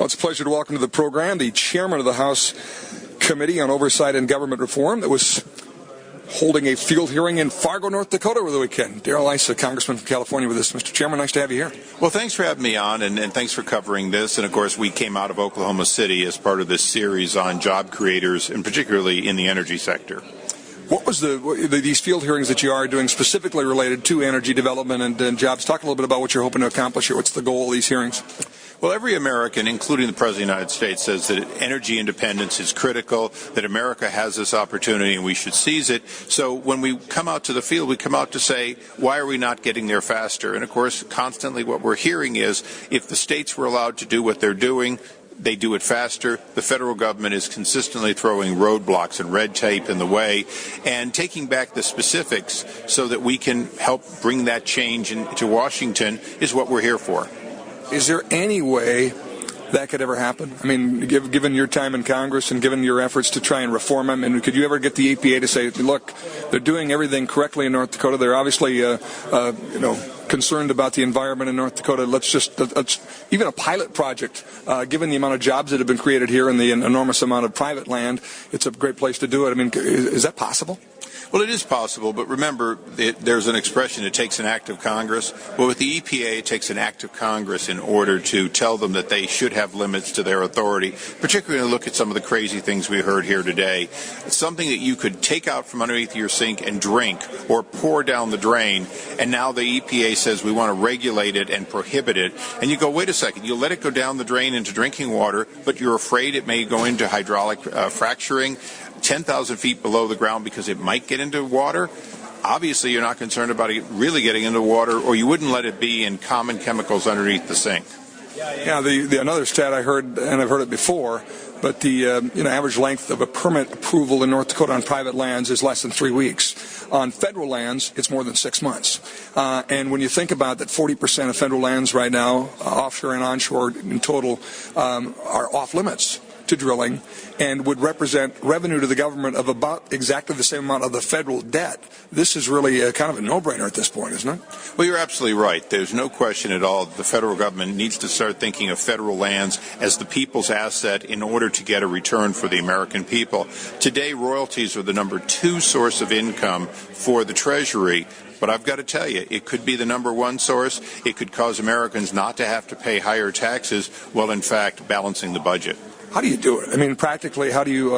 Well, it's a pleasure to welcome to the program the chairman of the House Committee on Oversight and Government Reform that was holding a field hearing in Fargo, North Dakota over the weekend. Darrel Issa, Congressman from California, with us. Mr. Chairman, nice to have you here. Well, thanks for having me on, and thanks for covering this. And, of course, we came out of Oklahoma City as part of this series on job creators, and particularly in the energy sector. What was these field hearings that you are doing specifically related to energy development and jobs? Talk a little bit about what you're hoping to accomplish here. What's the goal of these hearings? Well, every American, including the President of the United States, says that energy independence is critical, that America has this opportunity and we should seize it. So when we come out to the field, we come out to say, why are we not getting there faster? And, of course, constantly what we're hearing is if the states were allowed to do what they're doing, they do it faster. The federal government is consistently throwing roadblocks and red tape in the way, and taking back the specifics so that we can help bring that change into Washington is what we're here for. Is there any way that could ever happen? I mean, given your time in Congress and given your efforts to try and reform them, and could you ever get the EPA to say, look, they're doing everything correctly in North Dakota. They're obviously, concerned about the environment in North Dakota. Let's even a pilot project, given the amount of jobs that have been created here and the enormous amount of private land, it's a great place to do it. I mean, is that possible? Well, it is possible, but remember, there's an expression, it takes an act of Congress. Well, with the EPA, it takes an act of Congress in order to tell them that they should have limits to their authority, particularly look at some of the crazy things we heard here today. It's something that you could take out from underneath your sink and drink or pour down the drain, and now the EPA says we want to regulate it and prohibit it. And you go, wait a second, you let it go down the drain into drinking water, but you're afraid it may go into hydraulic fracturing 10,000 feet below the ground because it might get into water. Obviously, you're not concerned about it really getting into water, or you wouldn't let it be in common chemicals underneath the sink. Yeah, another stat I heard, and I've heard it before, but the average length of a permit approval in North Dakota on private lands is less than 3 weeks. On federal lands, it's more than 6 months. And when you think about that, 40% of federal lands right now, offshore and onshore in total, are off limits to drilling and would represent revenue to the government of about exactly the same amount of the federal debt. This is really kind of a no-brainer at this point, isn't it? Well, you're absolutely right. There's no question at all that the federal government needs to start thinking of federal lands as the people's asset in order to get a return for the American people. Today, royalties are the number 2 source of income for the Treasury. But I've got to tell you, it could be the number 1 source. It could cause Americans not to have to pay higher taxes while, in fact, balancing the budget. How do you do it? I mean, practically, how do you,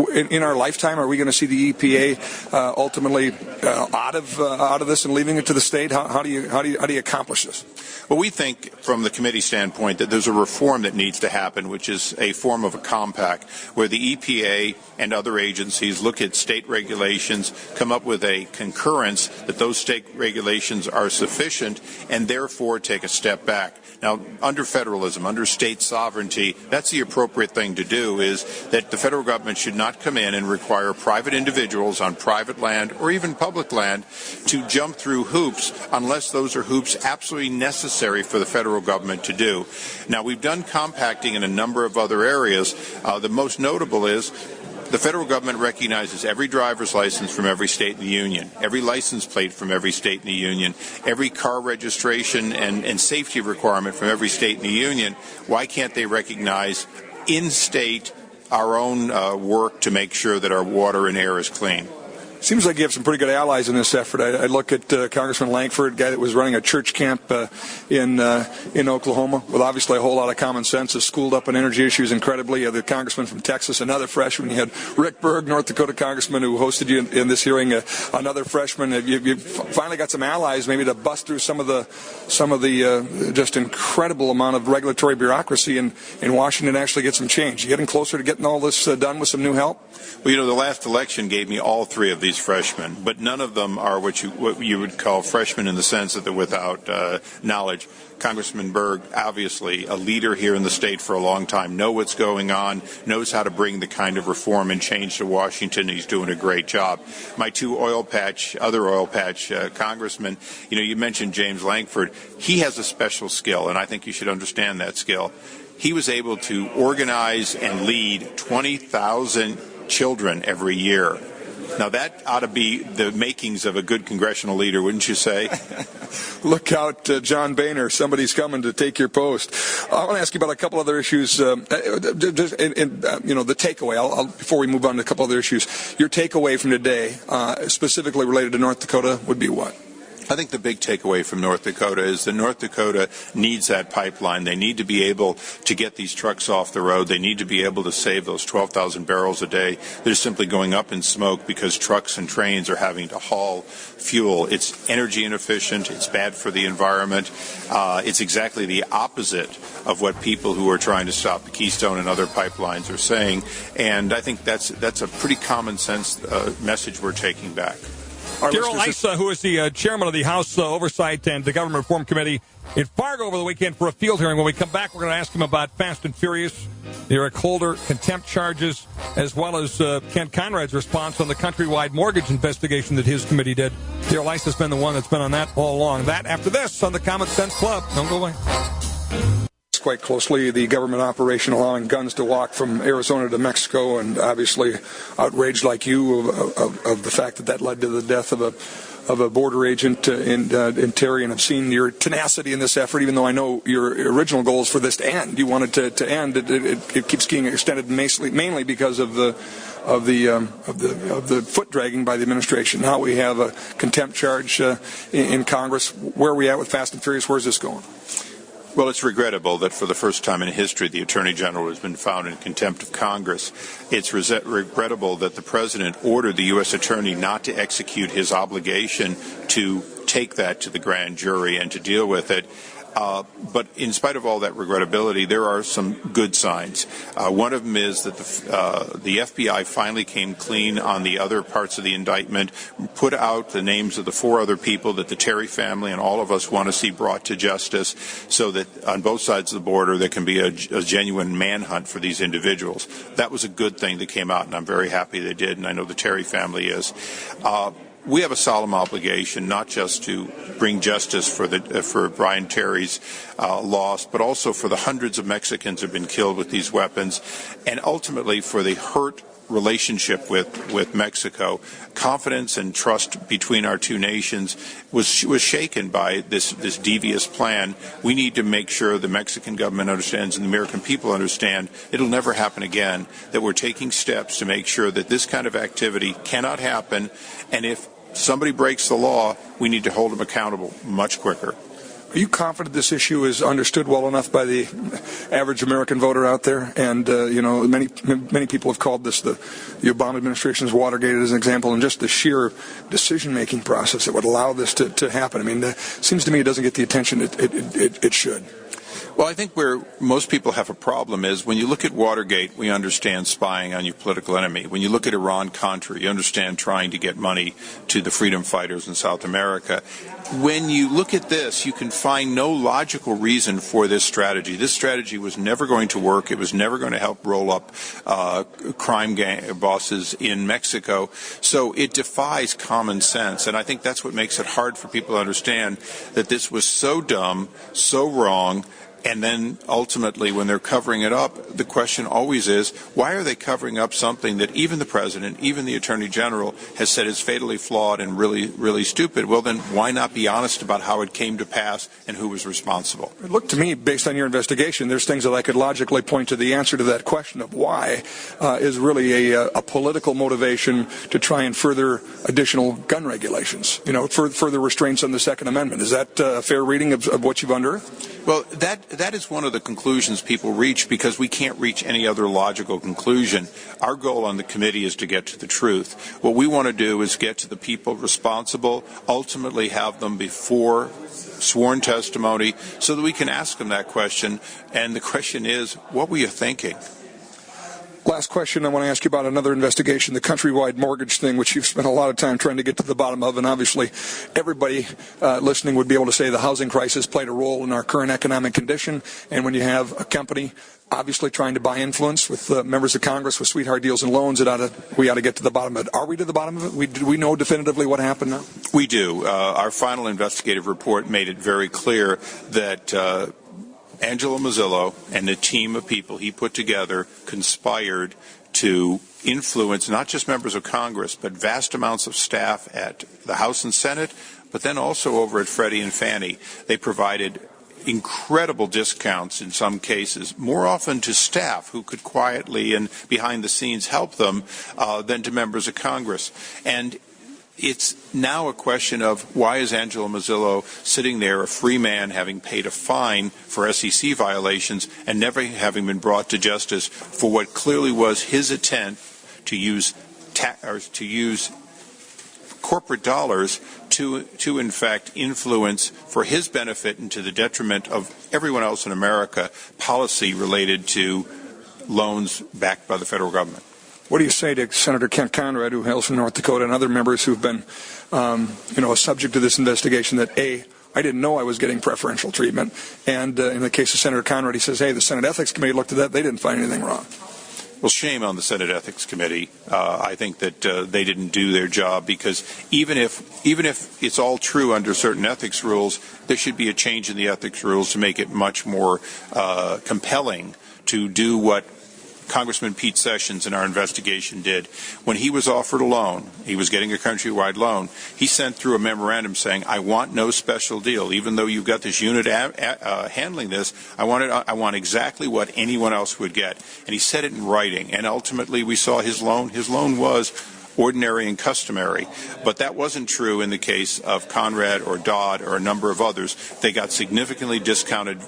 in our lifetime, are we going to see the EPA ultimately out of this and leaving it to the state? How do you accomplish this? Well, we think from the committee standpoint that there's a reform that needs to happen, which is a form of a compact where the EPA and other agencies look at state regulations, come up with a concurrence that those state regulations are sufficient, and therefore take a step back. Now, under federalism, under state sovereignty, that's the appropriate thing to do, is that the federal government should not come in and require private individuals on private land or even public land to jump through hoops unless those are hoops absolutely necessary for the federal government to do. Now, we've done compacting in a number of other areas. The most notable is the federal government recognizes every driver's license from every state in the union, every license plate from every state in the union, every car registration and safety requirement from every state in the union. Why can't they recognize in-state our own work to make sure that our water and air is clean? Seems like you have some pretty good allies in this effort. I look at Congressman Lankford, guy that was running a church camp in Oklahoma, with obviously a whole lot of common sense, is schooled up on energy issues incredibly. You have the congressman from Texas, another freshman. You had Rick Berg, North Dakota congressman, who hosted you in this hearing, another freshman. You finally got some allies, maybe to bust through some of the just incredible amount of regulatory bureaucracy in Washington, and actually get some change. You getting closer to getting all this done with some new help? Well, the last election gave me all 3 of these freshmen, but none of them are what you would call freshmen in the sense that they're without knowledge. Congressman Berg, obviously a leader here in the state for a long time, knows what's going on, knows how to bring the kind of reform and change to Washington. He's doing a great job. My 2 other oil patch congressmen, you mentioned James Lankford. He has a special skill, and I think you should understand that skill. He was able to organize and lead 20,000 children every year Now, that ought to be the makings of a good congressional leader, wouldn't you say? Look out, John Boehner. Somebody's coming to take your post. I want to ask you about a couple other issues. The takeaway, before we move on to a couple other issues, your takeaway from today, specifically related to North Dakota, would be what? I think the big takeaway from North Dakota is that North Dakota needs that pipeline. They need to be able to get these trucks off the road. They need to be able to save those 12,000 barrels a day. They're simply going up in smoke because trucks and trains are having to haul fuel. It's energy inefficient. It's bad for the environment. It's exactly the opposite of what people who are trying to stop the Keystone and other pipelines are saying. And I think that's a pretty common sense message we're taking back. Darrel Issa, who is the chairman of the House Oversight and the Government Reform Committee in Fargo over the weekend for a field hearing. When we come back, we're going to ask him about Fast and Furious, the Eric Holder contempt charges, as well as Ken Conrad's response on the countrywide mortgage investigation that his committee did. Darrel Issa's been the one that's been on that all along. That after this on the Common Sense Club. Don't go away. Quite closely, the government operation allowing guns to walk from Arizona to Mexico, and obviously outraged like you of the fact that led to the death of a border agent in Terry, and I've seen your tenacity in this effort, even though I know your original goal is for this to end. You wanted to end. It keeps getting extended mainly because of the foot dragging by the administration. Now we have a contempt charge in Congress. Where are we at with Fast and Furious? Where's this going? Well, it's regrettable that for the first time in history, the Attorney General has been found in contempt of Congress. It's regrettable that the President ordered the U.S. Attorney not to execute his obligation to take that to the grand jury and to deal with it. But in spite of all that regrettability, there are some good signs. One of them is that the FBI finally came clean on the other parts of the indictment, put out the names of the 4 other people that the Terry family and all of us want to see brought to justice, so that on both sides of the border there can be a genuine manhunt for these individuals. That was a good thing that came out, and I'm very happy they did, and I know the Terry family is. We have a solemn obligation not just to bring justice for Brian Terry's loss, but also for the hundreds of Mexicans who have been killed with these weapons, and ultimately for the hurt relationship with Mexico. Confidence and trust between our two nations was shaken by this devious plan. We need to make sure the Mexican government understands and the American people understand it'll never happen again, that we're taking steps to make sure that this kind of activity cannot happen, and if somebody breaks the law, we need to hold them accountable much quicker. Are you confident this issue is understood well enough by the average American voter out there? And, many people have called this the Obama administration's Watergate as an example, and just the sheer decision-making process that would allow this to happen. I mean, it seems to me it doesn't get the attention it should. Well, I think where most people have a problem is when you look at Watergate, we understand spying on your political enemy. When you look at Iran-Contra, you understand trying to get money to the freedom fighters in South America. When you look at this, you can find no logical reason for this strategy. This strategy was never going to work. It was never going to help roll up crime gang bosses in Mexico. So it defies common sense. And I think that's what makes it hard for people to understand that this was so dumb, so wrong. And then ultimately, when they're covering it up, the question always is, why are they covering up something that even the president, even the attorney general has said is fatally flawed and really, really stupid? Well, then why not be honest about how it came to pass and who was responsible? It looked to me, based on your investigation, there's things that I could logically point to the answer to that question of why is really a political motivation to try and further additional gun regulations, further restraints on the Second Amendment. Is that a fair reading of what you've unearthed? Well, that is one of the conclusions people reach because we can't reach any other logical conclusion. Our goal on the committee is to get to the truth. What we want to do is get to the people responsible, ultimately have them before sworn testimony so that we can ask them that question. And the question is, what were you thinking? Last question, I want to ask you about another investigation, the countrywide mortgage thing, which you've spent a lot of time trying to get to the bottom of, and obviously everybody listening would be able to say the housing crisis played a role in our current economic condition, and when you have a company obviously trying to buy influence with members of Congress with sweetheart deals and loans, we ought to get to the bottom of it. Are we to the bottom of it? Do we know definitively what happened now? We do. Our final investigative report made it very clear that Angelo Mazzillo and the team of people he put together conspired to influence not just members of Congress, but vast amounts of staff at the House and Senate, but then also over at Freddie and Fannie. They provided incredible discounts in some cases, more often to staff who could quietly and behind the scenes help them than to members of Congress. And it's now a question of why is Angelo Mozillo sitting there, a free man, having paid a fine for SEC violations and never having been brought to justice for what clearly was his attempt to use corporate dollars to in fact influence for his benefit and to the detriment of everyone else in America policy related to loans backed by the federal government. What do you say to Senator Kent Conrad, who hails from North Dakota, and other members who've been, a subject to this investigation that, A, I didn't know I was getting preferential treatment, and in the case of Senator Conrad, he says, hey, the Senate Ethics Committee looked at that, they didn't find anything wrong. Well, shame on the Senate Ethics Committee. I think that they didn't do their job because even if it's all true under certain ethics rules, there should be a change in the ethics rules to make it much more compelling to do what Congressman Pete Sessions in our investigation did. When he was offered a loan, he was getting a countrywide loan, he sent through a memorandum saying, I want no special deal. Even though you've got this unit handling this, I want exactly what anyone else would get. And he said it in writing. And ultimately, we saw his loan. His loan was ordinary and customary. But that wasn't true in the case of Conrad or Dodd or a number of others. They got significantly discounted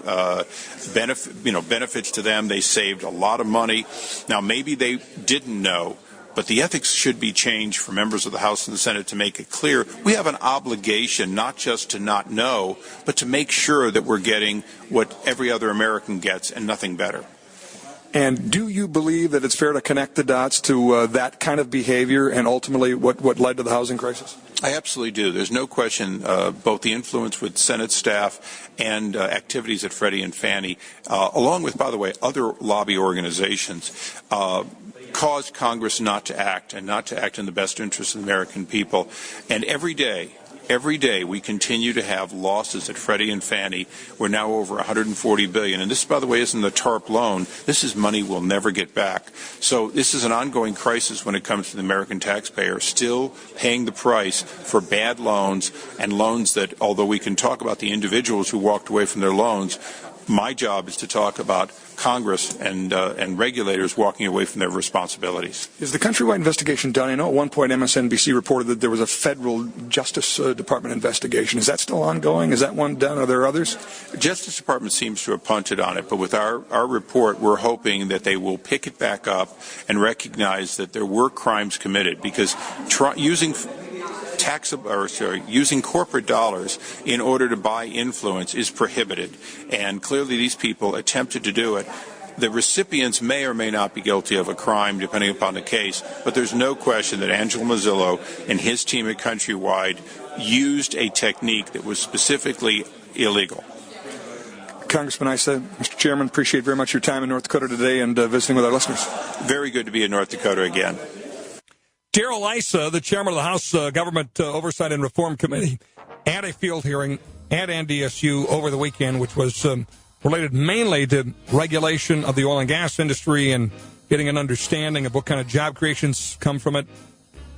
benefits to them. They saved a lot of money. Now, maybe they didn't know, but the ethics should be changed for members of the House and the Senate to make it clear we have an obligation not just to not know, but to make sure that we're getting what every other American gets and nothing better. And do you believe that it's fair to connect the dots to that kind of behavior and ultimately what led to the housing crisis? I absolutely do. There's no question both the influence with Senate staff and activities at Freddie and Fannie, along with, by the way, other lobby organizations, caused Congress not to act and not to act in the best interest of the American people. And every day we continue to have losses at Freddie and Fannie. We're now over $140 billion. And this, by the way, isn't the TARP loan. This is money we'll never get back. So this is an ongoing crisis when it comes to the American taxpayer still paying the price for bad loans and loans that, although we can talk about the individuals who walked away from their loans, my job is to talk about Congress and regulators walking away from their responsibilities. Is the countrywide investigation done? I know at one point MSNBC reported that there was a federal Justice Department investigation. Is that still ongoing? Is that one done? Are there others? Justice Department seems to have punted on it, but with our report, we're hoping that they will pick it back up and recognize that there were crimes committed because using corporate dollars in order to buy influence is prohibited. And clearly these people attempted to do it. The recipients may or may not be guilty of a crime, depending upon the case, but there's no question that Angelo Mozillo and his team at Countrywide used a technique that was specifically illegal. Congressman Issa, Mr. Chairman, appreciate very much your time in North Dakota today and visiting with our listeners. Very good to be in North Dakota again. Darrel Issa, the chairman of the House Government Oversight and Reform Committee, at a field hearing at NDSU over the weekend, which was related mainly to regulation of the oil and gas industry and getting an understanding of what kind of job creations come from it,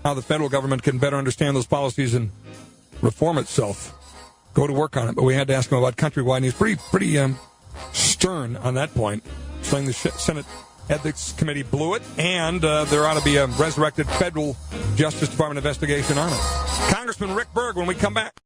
how the federal government can better understand those policies and reform itself, go to work on it. But we had to ask him about Countrywide, and he's pretty stern on that point, saying the Senate Ethics Committee blew it, and there ought to be a resurrected federal Justice Department investigation on it. Congressman Rick Berg, when we come back.